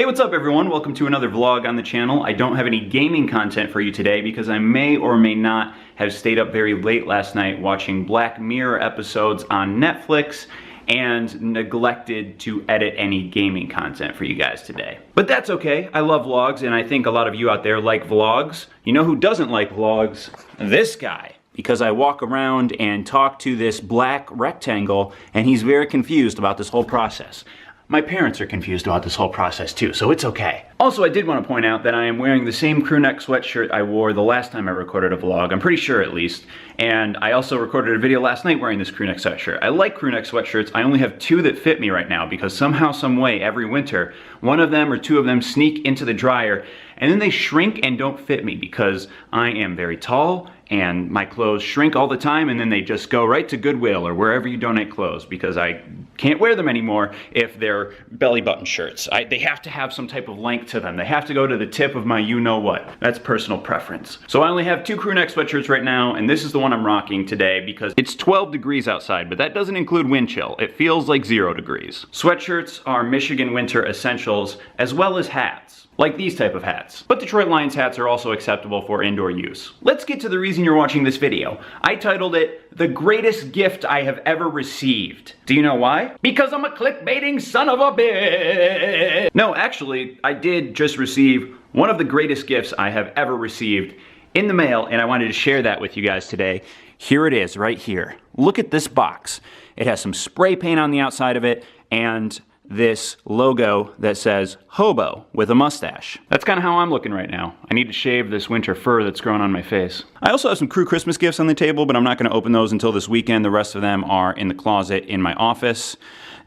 Hey, what's up everyone? Welcome to another vlog on the channel. I don't have any gaming content for you today because I may or may not have stayed up very late last night watching Black Mirror episodes on Netflix and neglected to edit any gaming content for you guys today. But that's okay. I love vlogs and I think a lot of you out there like vlogs. You know who doesn't like vlogs? This guy. Because I walk around and talk to this black rectangle and he's very confused about this whole process. My parents are confused about this whole process too, so it's okay. Also, I did want to point out that I am wearing the same crew neck sweatshirt I wore the last time I recorded a vlog, I'm pretty sure at least. And I also recorded a video last night wearing this crew neck sweatshirt. I like crew neck sweatshirts. I only have two that fit me right now because somehow, some way, every winter, one of them or two of them sneak into the dryer and then they shrink and don't fit me because I am very tall and my clothes shrink all the time and then they just go right to Goodwill or wherever you donate clothes because I can't wear them anymore if they're belly button shirts. They have to have some type of length to them. They have to go to the tip of my you-know-what. That's personal preference. So I only have two crew neck sweatshirts right now and this is the one I'm rocking today because it's 12 degrees outside, but that doesn't include wind chill. It feels like 0 degrees. Sweatshirts are Michigan winter essentials as well as hats. Like these type of hats. But Detroit Lions hats are also acceptable for indoor use. Let's get to the reason you're watching this video. I titled it, "The Greatest Gift I Have Ever Received." Do you know why? Because I'm a clickbaiting son of a bitch. No, actually, I did just receive one of the greatest gifts I have ever received in the mail, and I wanted to share that with you guys today. Here it is, right here. Look at this box. It has some spray paint on the outside of it, and this logo that says hobo with a mustache. That's kind of how I'm looking right now. I need to shave this winter fur that's growing on my face. I also have some crew Christmas gifts on the table, but I'm not going to open those until this weekend. The rest of them are in the closet in my office.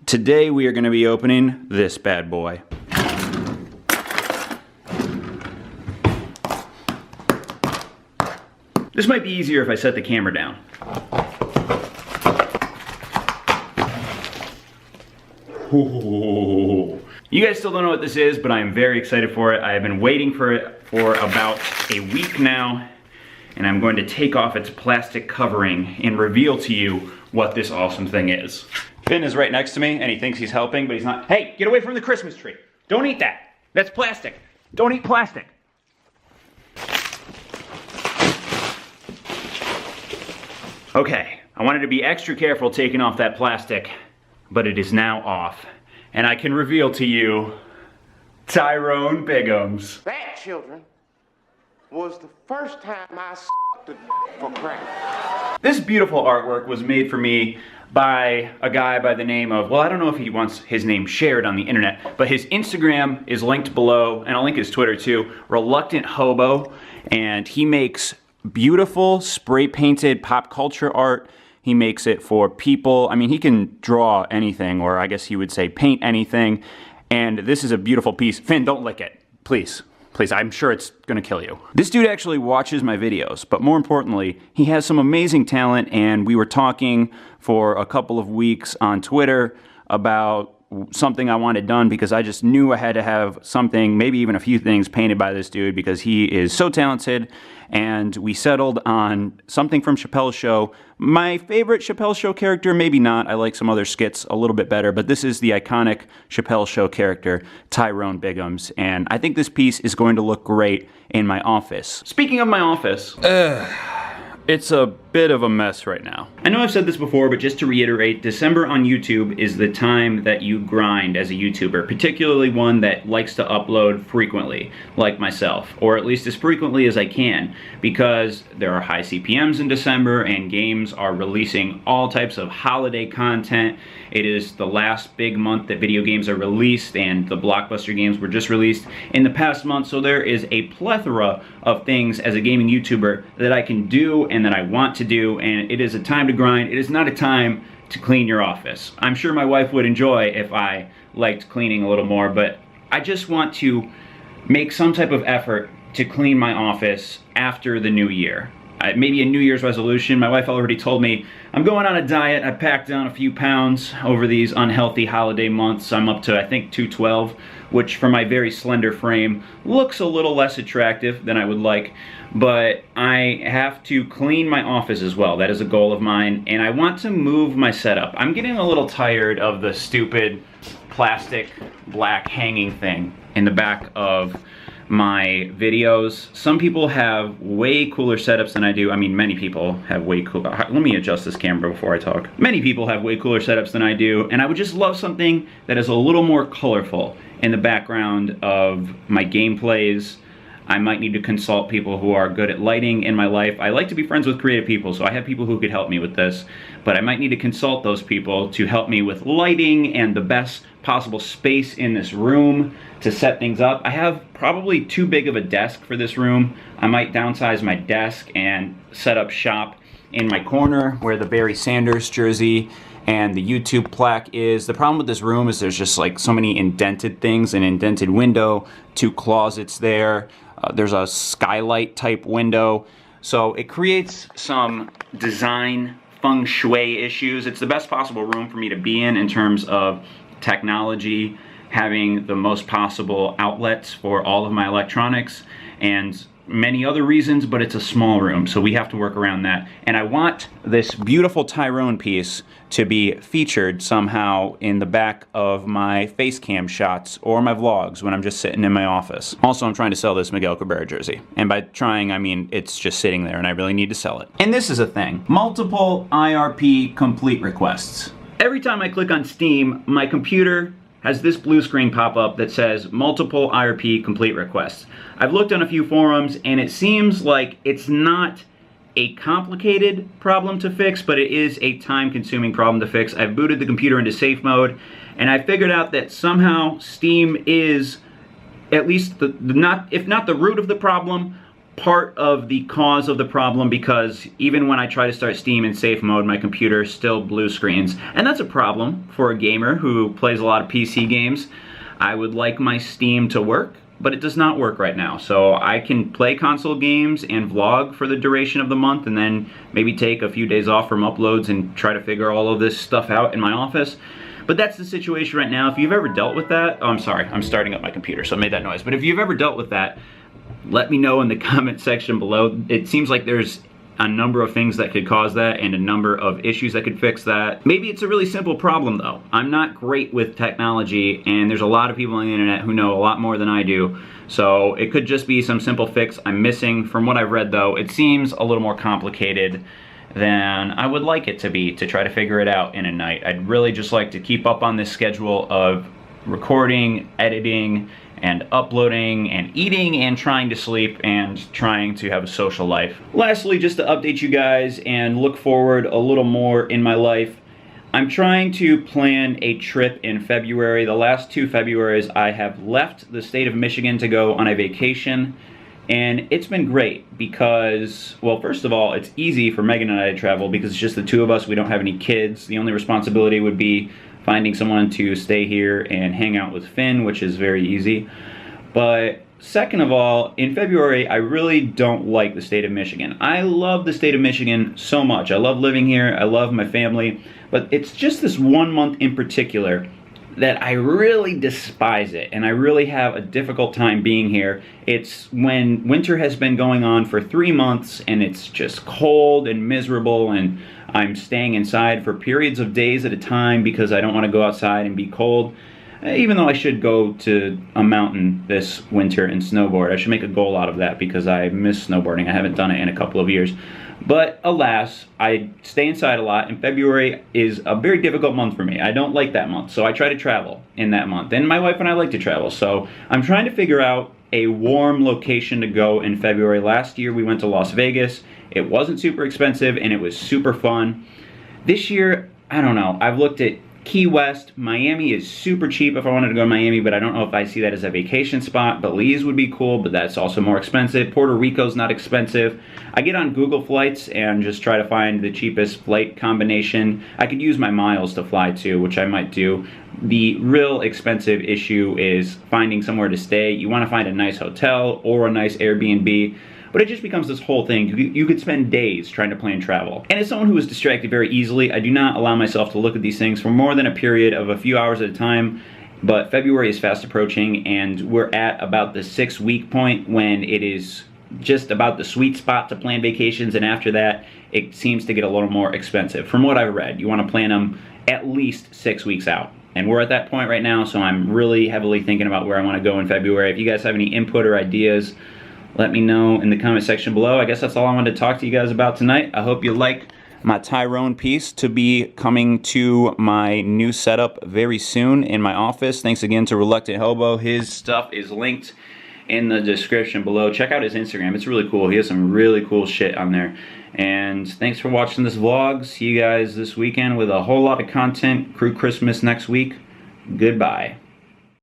Today we are going to be opening this bad boy. This might be easier if I set the camera down. Ooh. You guys still don't know what this is, but I am very excited for it. I have been waiting for it for about a week now, and I'm going to take off its plastic covering and reveal to you what this awesome thing is. Finn is right next to me, and he thinks he's helping, but he's not. Hey, get away from the Christmas tree. Don't eat that. That's plastic. Don't eat plastic. Okay, I wanted to be extra careful taking off that plastic, but it is now off. And I can reveal to you, Tyrone Biggums. That, children, was the first time I sucked a for crack. This beautiful artwork was made for me by a guy by the name of, well, I don't know if he wants his name shared on the internet, but his Instagram is linked below, and I'll link his Twitter too, Reluctant Hobo, and he makes beautiful spray painted pop culture art. He makes it for people. I mean, he can draw anything, or I guess he would say paint anything. And this is a beautiful piece. Finn, don't lick it. Please. Please, I'm sure it's gonna kill you. This dude actually watches my videos, but more importantly, he has some amazing talent, and we were talking for a couple of weeks on Twitter about something I wanted done because I just knew I had to have something, maybe even a few things painted by this dude because he is so talented. And we settled on something from Chappelle's Show. My favorite Chappelle Show character, maybe not. I like some other skits a little bit better, but this is the iconic Chappelle Show character, Tyrone Biggums. And I think this piece is going to look great in my office. Speaking of my office, it's a bit of a mess right now. I know I've said this before, but just to reiterate, December on YouTube is the time that you grind as a YouTuber, particularly one that likes to upload frequently, like myself, or at least as frequently as I can, because there are high CPMs in December and games are releasing all types of holiday content. It is the last big month that video games are released, and the blockbuster games were just released in the past month, so there is a plethora of things as a gaming YouTuber that I can do and that I want to do, and it is a time to grind. It is not a time to clean your office. I'm sure my wife would enjoy if I liked cleaning a little more, but I just want to make some type of effort to clean my office after the new year. Maybe a New Year's resolution. My wife already told me I'm going on a diet. I packed down a few pounds over these unhealthy holiday months. I'm up to, I think, 212, which for my very slender frame looks a little less attractive than I would like. But I have to clean my office as well. That is a goal of mine, and I want to move my setup. I'm getting a little tired of the stupid plastic black hanging thing in the back of my videos. Some people have way cooler setups than I do. I mean, many people have way cooler. Let me adjust this camera before I talk. Many people have way cooler setups than I do, and I would just love something that is a little more colorful in the background of my gameplays. I might need to consult people who are good at lighting in my life. I like to be friends with creative people, so I have people who could help me with this, but I might need to consult those people to help me with lighting and the best possible space in this room to set things up. I have probably too big of a desk for this room. I might downsize my desk and set up shop in my corner where the Barry Sanders jersey and the YouTube plaque is. The problem with this room is there's just like so many indented things, an indented window, 2 closets there. There's a skylight type window. So it creates some design feng shui issues. It's the best possible room for me to be in terms of technology, having the most possible outlets for all of my electronics, and many other reasons, but it's a small room, so we have to work around that. And I want this beautiful Tyrone piece to be featured somehow in the back of my face cam shots or my vlogs when I'm just sitting in my office. Also, I'm trying to sell this Miguel Cabrera jersey. And by trying, I mean it's just sitting there and I really need to sell it. And this is a thing. Multiple IRP complete requests. Every time I click on Steam, my computer has this blue screen pop up that says multiple IRP complete requests. I've looked on a few forums and it seems like it's not a complicated problem to fix, but it is a time-consuming problem to fix. I've booted the computer into safe mode and I figured out that somehow Steam is at least if not the root of the problem, part of the cause of the problem, because even when I try to start Steam in safe mode, my computer still blue screens. And that's a problem for a gamer who plays a lot of PC games. I would like my Steam to work, but it does not work right now. So I can play console games and vlog for the duration of the month and then maybe take a few days off from uploads and try to figure all of this stuff out in my office. But that's the situation right now. If you've ever dealt with that, oh, I'm sorry, I'm starting up my computer, so I made that noise. But if you've ever dealt with that, let me know in the comment section below. It seems like there's a number of things that could cause that and a number of issues that could fix that. Maybe it's a really simple problem though. I'm not great with technology and there's a lot of people on the internet who know a lot more than I do. So it could just be some simple fix I'm missing. From what I've read though, it seems a little more complicated than I would like it to be to try to figure it out in a night. I'd really just like to keep up on this schedule of recording, editing, and uploading, and eating, and trying to sleep, and trying to have a social life. Lastly, just to update you guys and look forward a little more in my life, I'm trying to plan a trip in February. The last 2 Februaries I have left the state of Michigan to go on a vacation, and it's been great because, well, first of all, it's easy for Megan and I to travel because it's just the 2 of us. We don't have any kids. The only responsibility would be finding someone to stay here and hang out with Finn, which is very easy. But second of all, in February, I really don't like the state of Michigan. I love the state of Michigan so much. I love living here. I love my family. But it's just this 1 month in particular that I really despise it, and I really have a difficult time being here. It's when winter has been going on for 3 months and it's just cold and miserable, and I'm staying inside for periods of days at a time because I don't want to go outside and be cold. Even though I should go to a mountain this winter and snowboard. I should make a goal out of that because I miss snowboarding. I haven't done it in a couple of years. But alas, I stay inside a lot, and February is a very difficult month for me. I don't like that month, so I try to travel in that month. And my wife and I like to travel, so I'm trying to figure out a warm location to go in February. Last year we went to Las Vegas. It wasn't super expensive and it was super fun. This year, I don't know. I've looked at Key West. Miami is super cheap if I wanted to go to Miami, but I don't know if I see that as a vacation spot. Belize would be cool, but that's also more expensive. Puerto Rico's not expensive. I get on Google Flights and just try to find the cheapest flight combination. I could use my miles to fly too, which I might do. The real expensive issue is finding somewhere to stay. You want to find a nice hotel or a nice Airbnb. But it just becomes this whole thing. You could spend days trying to plan travel. And as someone who is distracted very easily, I do not allow myself to look at these things for more than a period of a few hours at a time. But February is fast approaching, and we're at about the 6-week point when it is just about the sweet spot to plan vacations, and after that, it seems to get a little more expensive. From what I've read, you want to plan them at least 6 weeks out. And we're at that point right now, so I'm really heavily thinking about where I want to go in February. If you guys have any input or ideas, let me know in the comment section below. I guess that's all I wanted to talk to you guys about tonight. I hope you like my Tyrone piece to be coming to my new setup very soon in my office. Thanks again to Reluctant Hobo. His stuff is linked in the description below. Check out his Instagram. It's really cool. He has some really cool shit on there. And thanks for watching this vlog. See you guys this weekend with a whole lot of content. Crew Christmas next week. Goodbye.